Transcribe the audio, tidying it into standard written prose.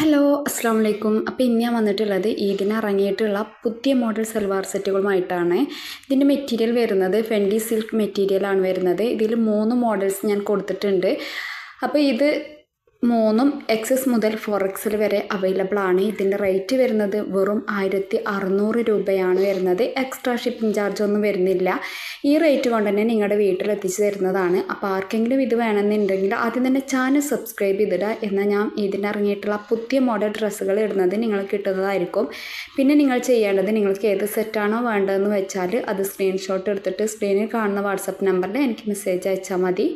Hello അസ്സാം വലൈക്കും. അപ്പോൾ ഇന്ന് ഞാൻ വന്നിട്ടുള്ളത് ഈദിന് ഇറങ്ങിയിട്ടുള്ള പുതിയ മോഡൽ സൽവാർ സെറ്റുകളുമായിട്ടാണ്. ഇതിൻ്റെ മെറ്റീരിയൽ വരുന്നത് ഫെൻഡി സിൽക്ക് മെറ്റീരിയലാണ് വരുന്നത്. ഇതിൽ 3 മോഡൽസ് ഞാൻ കൊടുത്തിട്ടുണ്ട്. അപ്പോൾ ഇത് മൂന്നും XS മുതൽ 4XL വരെ അവൈലബിൾ ആണ്. ഇതിൻ്റെ റേറ്റ് വരുന്നത് വെറും 1600 രൂപയാണ് വരുന്നത്. എക്സ്ട്രാ ഷിപ്പിംഗ് ചാർജ് ഒന്നും വരുന്നില്ല. ഈ റേറ്റ് കൊണ്ട് തന്നെ നിങ്ങളുടെ വീട്ടിൽ എത്തിച്ചു തരുന്നതാണ്. അപ്പോൾ ആർക്കെങ്കിലും ഇത് വേണമെന്നുണ്ടെങ്കിൽ ആദ്യം തന്നെ ചാനൽ സബ്സ്ക്രൈബ് ചെയ്തിടുക. എന്നാൽ ഞാൻ ഇതിന് ഇറങ്ങിയിട്ടുള്ള പുതിയ മോഡൽ ഡ്രസ്സുകൾ ഇടുന്നത് നിങ്ങൾക്ക് കിട്ടുന്നതായിരിക്കും. പിന്നെ നിങ്ങൾ ചെയ്യേണ്ടത്, നിങ്ങൾക്ക് ഏത് സെറ്റാണോ വേണ്ടതെന്ന് വെച്ചാൽ അത് സ്ക്രീൻഷോട്ട് എടുത്തിട്ട് സ്ക്രീനിൽ കാണുന്ന വാട്സപ്പ് നമ്പറിൽ എനിക്ക് മെസ്സേജ് അയച്ചാൽ മതി.